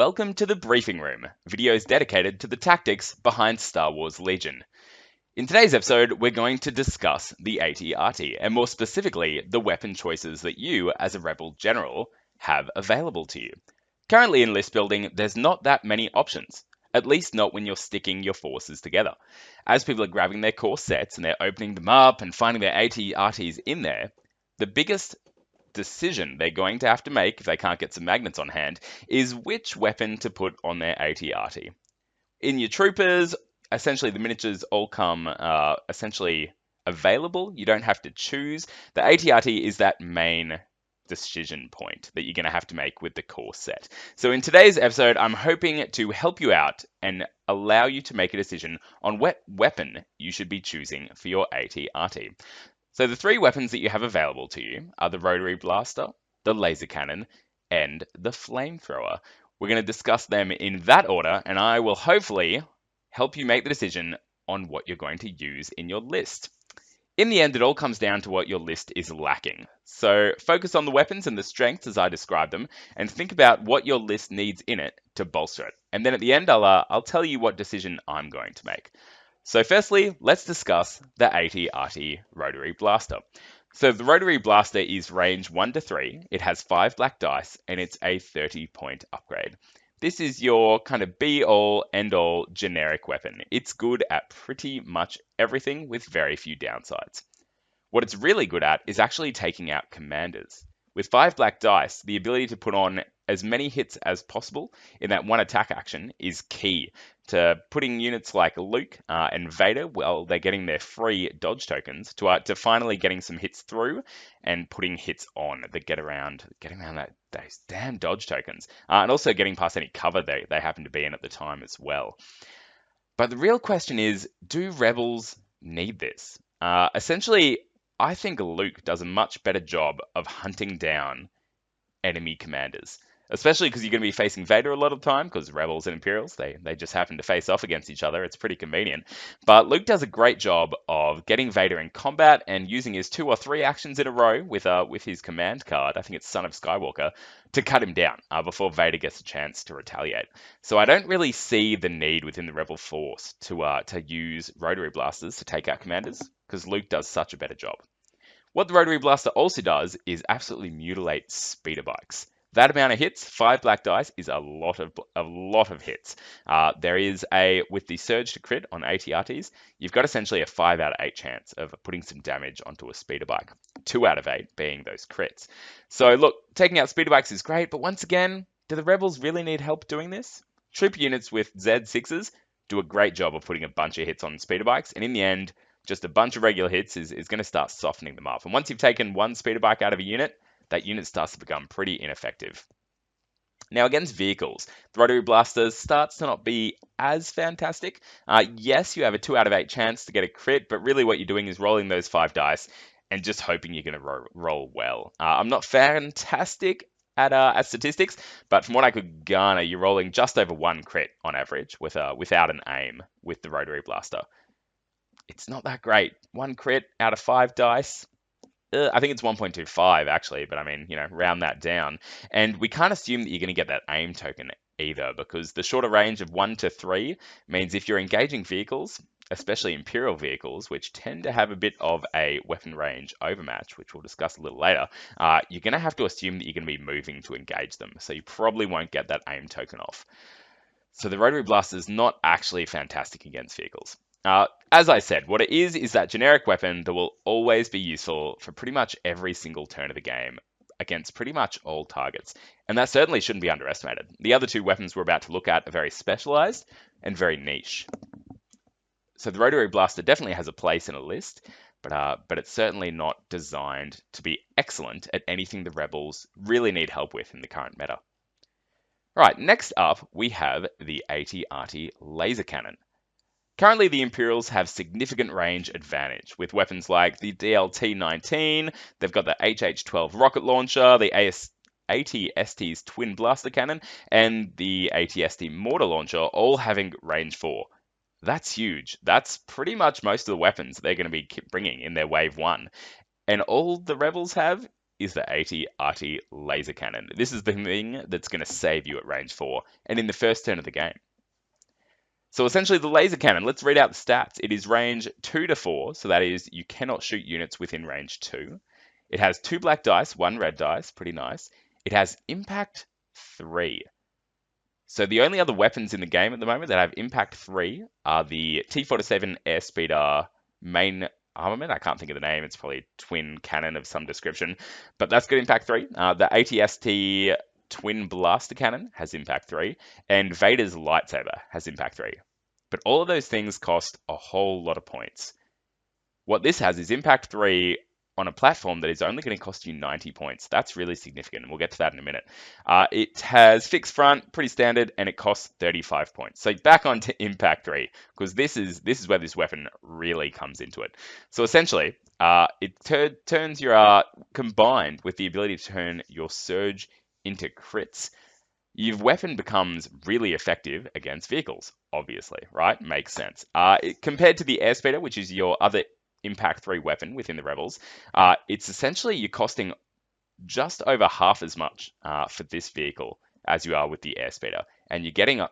welcome to the Briefing Room, videos dedicated to the tactics behind Star Wars Legion. In today's episode, we're going to discuss the AT-RT, and more specifically, the weapon choices that you, as a Rebel General, have available to you. Currently in list building, there's not that many options, at least not when you're sticking your forces together. As people are grabbing their core sets and they're opening them up and finding their AT-RTs in there, the biggest decision they're going to have to make if they can't get some magnets on hand is which weapon to put on their AT-RT. In your troopers, essentially the miniatures all come essentially available. You don't have to choose. The AT-RT is that main decision point that you're going to have to make with the core set. So in today's episode, I'm hoping to help you out and allow you to make a decision on what weapon you should be choosing for your AT-RT. So the three weapons that you have available to you are the Rotary Blaster, the Laser Cannon, and the Flamethrower. We're going to discuss them in that order, and I will hopefully help you make the decision on what you're going to use in your list. In the end, it all comes down to what your list is lacking. So focus on the weapons and the strengths as I describe them, and think about what your list needs in it to bolster it. And then at the end, I'll tell you what decision I'm going to make. So firstly, let's discuss the AT-RT Rotary Blaster. So the Rotary Blaster is range 1 to 3, it has 5 black dice, and it's a 30-point upgrade. This is your kind of be-all, end-all generic weapon. It's good at pretty much everything with very few downsides. What it's really good at is actually taking out commanders. With 5 black dice, the ability to put on as many hits as possible in that one attack action is key to putting units like Luke and Vader, well, they're getting their free dodge tokens to finally getting some hits through and putting hits on that get around those damn dodge tokens, and also getting past any cover they happen to be in at the time as well. But the real question is, do Rebels need this? Essentially, I think Luke does a much better job of hunting down enemy commanders, especially because you're going to be facing Vader a lot of the time, because Rebels and Imperials, they just happen to face off against each other. It's pretty convenient. But Luke does a great job of getting Vader in combat and using his 2 or 3 actions in a row with his command card, I think it's Son of Skywalker, to cut him down before Vader gets a chance to retaliate. So I don't really see the need within the Rebel force to use Rotary Blasters to take out commanders, because Luke does such a better job. What the Rotary Blaster also does is absolutely mutilate speeder bikes. That amount of hits, 5 black dice, is a lot of hits. There is with the surge to crit on AT-RTs, you've got essentially a 5 out of 8 chance of putting some damage onto a speeder bike. 2 out of 8 being those crits. So look, taking out speeder bikes is great, but once again, do the Rebels really need help doing this? Troop units with Z6s do a great job of putting a bunch of hits on speeder bikes, and in the end, just a bunch of regular hits is going to start softening them up. And once you've taken one speeder bike out of a unit, that unit starts to become pretty ineffective. Now, against vehicles, the Rotary Blaster starts to not be as fantastic. Yes, you have a 2 out of 8 chance to get a crit, but really what you're doing is rolling those 5 dice and just hoping you're going to roll well. I'm not fantastic at statistics, but from what I could garner, you're rolling just over 1 crit on average without an aim with the Rotary Blaster. It's not that great. 1 crit out of 5 dice. I think it's 1.25 actually, but I mean, round that down. And we can't assume that you're going to get that aim token either, because the shorter range of 1 to 3 means if you're engaging vehicles, especially Imperial vehicles, which tend to have a bit of a weapon range overmatch, which we'll discuss a little later, you're going to have to assume that you're going to be moving to engage them. So you probably won't get that aim token off. So the Rotary Blaster is not actually fantastic against vehicles. As I said, what it is that generic weapon that will always be useful for pretty much every single turn of the game against pretty much all targets. And that certainly shouldn't be underestimated. The other 2 weapons we're about to look at are very specialized and very niche. So the Rotary Blaster definitely has a place in a list, but it's certainly not designed to be excellent at anything the Rebels really need help with in the current meta. Right, next up we have the AT-RT Laser Cannon. Currently, the Imperials have significant range advantage with weapons like the DLT-19, they've got the HH-12 rocket launcher, the AT-ST's twin blaster cannon, and the AT-ST mortar launcher, all having range 4. That's huge. That's pretty much most of the weapons they're going to be bringing in their Wave 1. And all the Rebels have is the AT-RT laser cannon. This is the thing that's going to save you at range 4 and in the first turn of the game. So essentially the laser cannon, let's read out the stats. It is range 2 to 4, so that is you cannot shoot units within range 2. It has 2 black dice, 1 red dice, pretty nice. It has impact 3. So the only other weapons in the game at the moment that have impact 3 are the T-47 Airspeeder main armament. I can't think of the name. It's probably twin cannon of some description, but that's got impact 3. The AT-ST Twin Blaster Cannon has impact 3, and Vader's lightsaber has impact 3. But all of those things cost a whole lot of points. What this has is impact 3 on a platform that is only going to cost you 90 points. That's really significant, and we'll get to that in a minute. It has fixed front, pretty standard, and it costs 35 points. So back on to impact 3, because this is where this weapon really comes into it. So essentially, it turns your combined with the ability to turn your surge into crits. Your weapon becomes really effective against vehicles, obviously, right? Makes sense. Compared to the Airspeeder, which is your other impact 3 weapon within the Rebels, it's essentially you're costing just over half as much for this vehicle as you are with the Airspeeder, and you're getting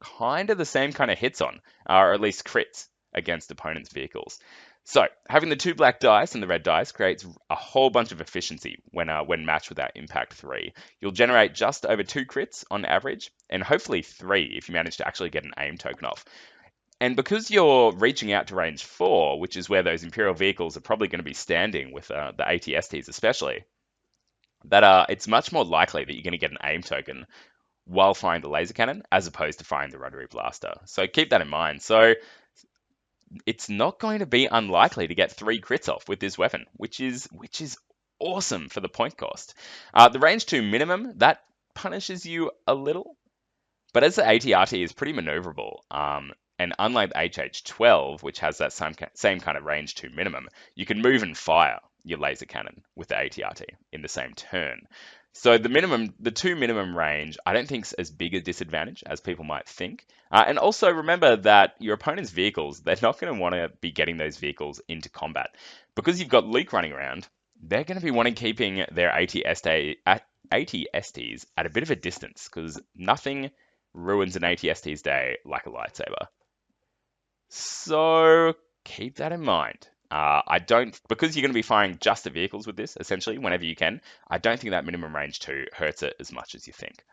kind of the same kind of hits on, or at least crits against opponents' vehicles. So having the 2 black dice and the red dice creates a whole bunch of efficiency when matched with that impact 3. You'll generate just over 2 crits on average, and hopefully 3 if you manage to actually get an aim token off. And because you're reaching out to range 4, which is where those Imperial vehicles are probably going to be standing with the AT-STs especially, that it's much more likely that you're going to get an aim token while firing the laser cannon as opposed to firing the Rotary Blaster. So keep that in mind. So it's not going to be unlikely to get 3 crits off with this weapon, which is awesome for the point cost. The range 2 minimum, that punishes you a little, but as the AT-RT is pretty maneuverable, and unlike the HH-12, which has that same kind of range 2 minimum, you can move and fire your laser cannon with the AT-RT in the same turn. So the 2 minimum range, I don't think is as big a disadvantage as people might think. And also remember that your opponent's vehicles, they're not going to want to be getting those vehicles into combat. Because you've got Luke running around, they're going to be wanting keeping their AT-STs at a bit of a distance, because nothing ruins an AT-ST's day like a lightsaber. So keep that in mind. Because you're going to be firing just the vehicles with this, essentially, whenever you can, I don't think that minimum range 2 hurts it as much as you think.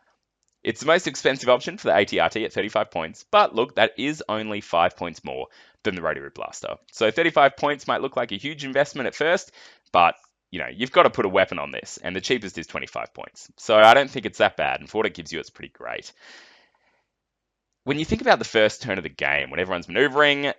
It's the most expensive option for the AT-RT at 35 points, but look, that is only 5 points more than the Rotary Blaster. So 35 points might look like a huge investment at first, but you've got to put a weapon on this, and the cheapest is 25 points. So I don't think it's that bad, and for what it gives you, it's pretty great. When you think about the first turn of the game, when everyone's maneuvering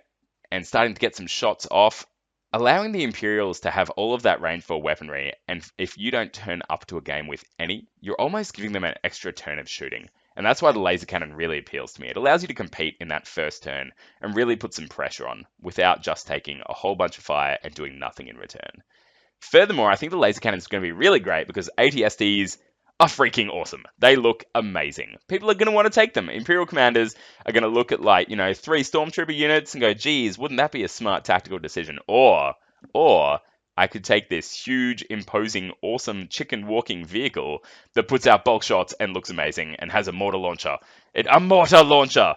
and starting to get some shots off, allowing the Imperials to have all of that range 4 weaponry, and if you don't turn up to a game with any, you're almost giving them an extra turn of shooting. And that's why the laser cannon really appeals to me. It allows you to compete in that first turn and really put some pressure on without just taking a whole bunch of fire and doing nothing in return. Furthermore, I think the laser cannon is going to be really great because AT-STs are freaking awesome. They look amazing. People are going to want to take them. Imperial commanders are going to look at 3 Stormtrooper units and go, geez, wouldn't that be a smart tactical decision? Or I could take this huge, imposing, awesome chicken walking vehicle that puts out bulk shots and looks amazing and has a mortar launcher. A mortar launcher!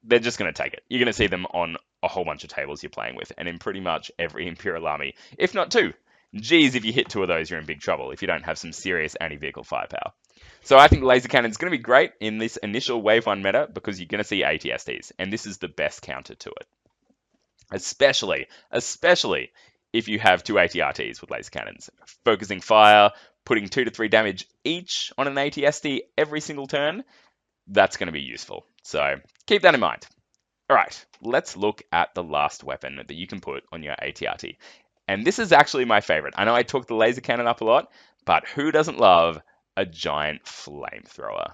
They're just going to take it. You're going to see them on a whole bunch of tables you're playing with and in pretty much every Imperial army, if not 2. Geez, if you hit 2 of those, you're in big trouble if you don't have some serious anti-vehicle firepower. So I think laser cannon is going to be great in this initial Wave 1 meta because you're going to see AT-STs, and this is the best counter to it. Especially if you have 2 AT-RTs with laser cannons. Focusing fire, putting 2 to 3 damage each on an AT-ST every single turn, that's going to be useful. So keep that in mind. All right, let's look at the last weapon that you can put on your AT-RT. And this is actually my favorite. I know I talked the laser cannon up a lot, but who doesn't love a giant flamethrower?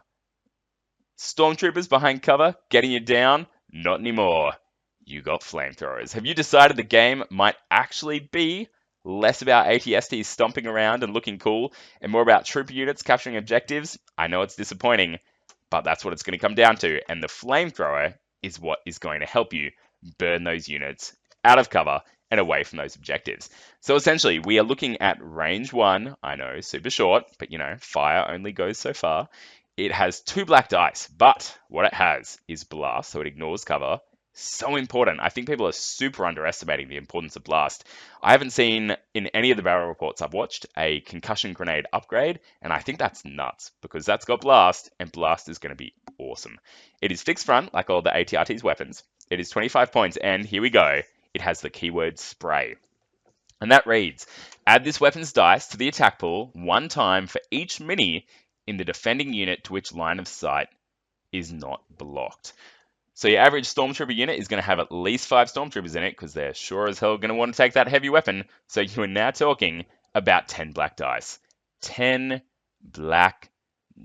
Stormtroopers behind cover, getting you down? Not anymore. You got flamethrowers. Have you decided the game might actually be less about AT-STs stomping around and looking cool, and more about trooper units capturing objectives? I know it's disappointing, but that's what it's going to come down to. And the flamethrower is what is going to help you burn those units out of cover and away from those objectives. So essentially, we are looking at range 1. I know, super short, but fire only goes so far. It has 2 black dice, but what it has is blast, so it ignores cover. So important. I think people are super underestimating the importance of blast. I haven't seen in any of the barrel reports I've watched a concussion grenade upgrade, and I think that's nuts because that's got blast, and blast is going to be awesome. It is fixed front, like all the AT-RT's weapons. It is 25 points, and here we go. It has the keyword spray. And that reads, add this weapon's dice to the attack pool 1 time for each mini in the defending unit to which line of sight is not blocked. So your average Stormtrooper unit is going to have at least 5 Stormtroopers in it because they're sure as hell going to want to take that heavy weapon. So you are now talking about 10 black dice. 10 black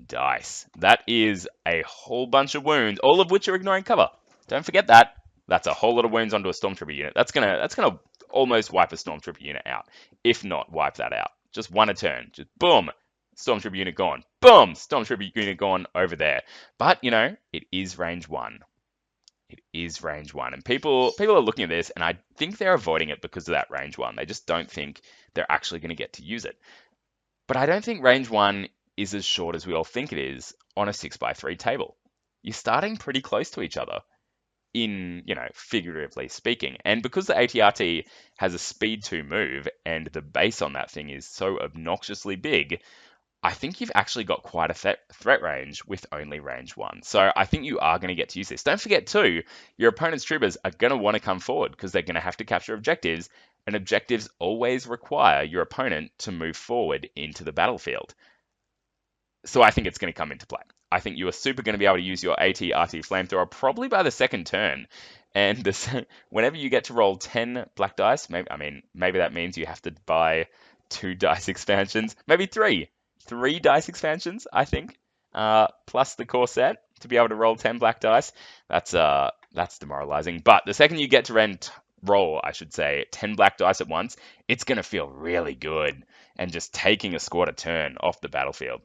dice. That is a whole bunch of wounds, all of which are ignoring cover. Don't forget that. That's a whole lot of wounds onto a Stormtrooper unit. That's gonna almost wipe a Stormtrooper unit out, if not wipe that out. Just one a turn. Just boom. Stormtrooper unit gone. Boom! Stormtrooper unit gone over there. But, it is range 1. It is range 1. And people are looking at this, and I think they're avoiding it because of that range 1. They just don't think they're actually going to get to use it. But I don't think range 1 is as short as we all think it is on a 6x3 table. You're starting pretty close to each other in, figuratively speaking. And because the AT-RT has a speed 2 move, and the base on that thing is so obnoxiously big, I think you've actually got quite a threat range with only range 1. So I think you are going to get to use this. Don't forget too, your opponent's troopers are going to want to come forward because they're going to have to capture objectives, and objectives always require your opponent to move forward into the battlefield. So I think it's going to come into play. I think you are super going to be able to use your AT-RT Flamethrower probably by the second turn. And whenever you get to roll 10 black dice, maybe that means you have to buy 2 dice expansions, maybe 3. 3 dice expansions, I think, plus the core set to be able to roll 10 black dice. That's demoralizing. But the second you get to roll 10 black dice at once, it's going to feel really good and just taking a squad a turn off the battlefield.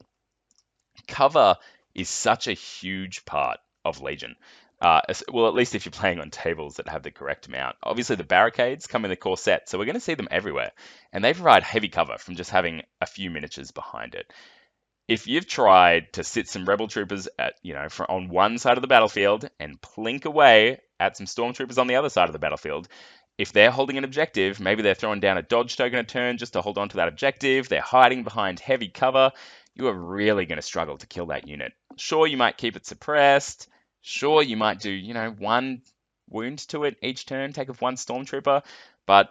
Cover is such a huge part of Legion. Well, at least if you're playing on tables that have the correct amount. Obviously, the barricades come in the core set, so we're going to see them everywhere. And they provide heavy cover from just having a few miniatures behind it. If you've tried to sit some Rebel troopers on one side of the battlefield and plink away at some Stormtroopers on the other side of the battlefield, if they're holding an objective, maybe they're throwing down a dodge token a turn just to hold on to that objective, they're hiding behind heavy cover, you are really going to struggle to kill that unit. Sure, you might keep it suppressed. Sure, you might do, 1 wound to it each turn, take off 1 Stormtrooper, but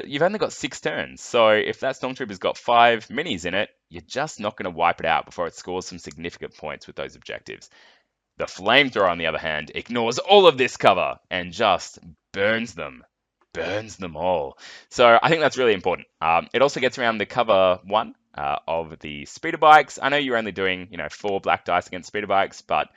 you've only got 6 turns. So if that Stormtrooper's got 5 minis in it, you're just not going to wipe it out before it scores some significant points with those objectives. The Flamethrower, on the other hand, ignores all of this cover and just burns them. Burns them all. So I think that's really important. It also gets around the cover 1 of the speeder bikes. I know you're only doing, 4 black dice against speeder bikes, but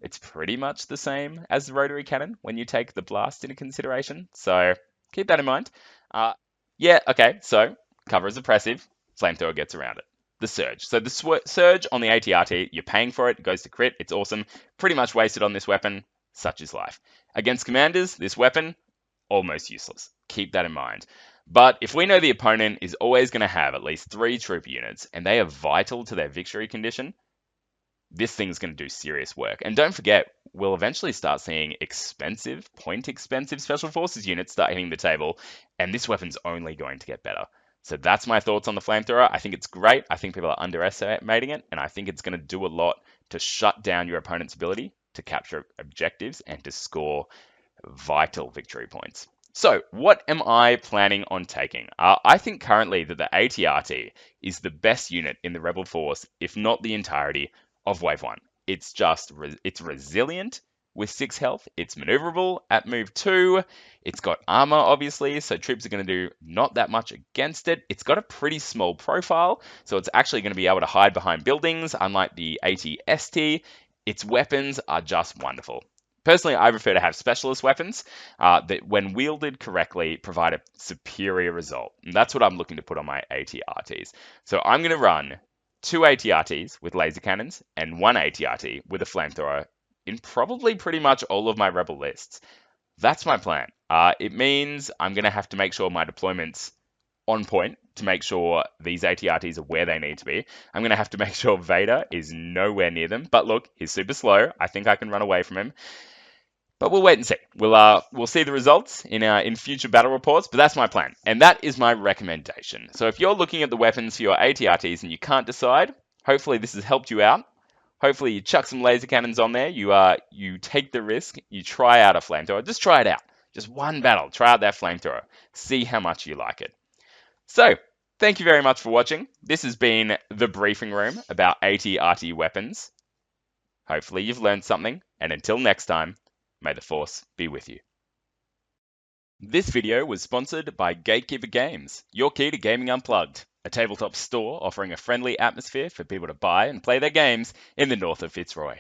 it's pretty much the same as the rotary cannon when you take the blast into consideration. So keep that in mind. So cover is oppressive. Flamethrower gets around it. The Surge. So the Surge on the AT-RT, you're paying for it. It goes to crit. It's awesome. Pretty much wasted on this weapon. Such is life. Against commanders, this weapon, almost useless. Keep that in mind. But if we know the opponent is always going to have at least 3 trooper units, and they are vital to their victory condition, this thing's going to do serious work. And don't forget, we'll eventually start seeing expensive Special Forces units start hitting the table, and this weapon's only going to get better. So that's my thoughts on the Flamethrower. I think it's great. I think people are underestimating it, and I think it's going to do a lot to shut down your opponent's ability to capture objectives and to score vital victory points. So what am I planning on taking? I think currently that the AT-RT is the best unit in the Rebel Force, if not the entirety of Wave 1. It's resilient with 6 health. It's maneuverable at move 2. It's got armor, obviously, so troops are going to do not that much against it. It's got a pretty small profile, so it's actually going to be able to hide behind buildings, unlike the AT-ST. Its weapons are just wonderful. Personally, I prefer to have specialist weapons that, when wielded correctly, provide a superior result. And that's what I'm looking to put on my AT-RTs. So I'm going to run 2 AT-RTs with laser cannons and 1 AT-RT with a Flamethrower in probably pretty much all of my Rebel lists. That's my plan. It means I'm going to have to make sure my deployment's on point to make sure these ATRTs are where they need to be. I'm going to have to make sure Vader is nowhere near them. But look, he's super slow. I think I can run away from him. But we'll wait and see. We'll see the results in future battle reports, but that's my plan. And that is my recommendation. So if you're looking at the weapons for your ATRTs and you can't decide, hopefully this has helped you out. Hopefully you chuck some laser cannons on there. You take the risk. You try out a flamethrower. Just try it out. Just one battle. Try out that flamethrower. See how much you like it. So, thank you very much for watching. This has been the briefing room about ATRT weapons. Hopefully you've learned something, and until next time, may the Force be with you. This video was sponsored by Gatekeeper Games, your key to gaming unplugged, a tabletop store offering a friendly atmosphere for people to buy and play their games in the north of Fitzroy.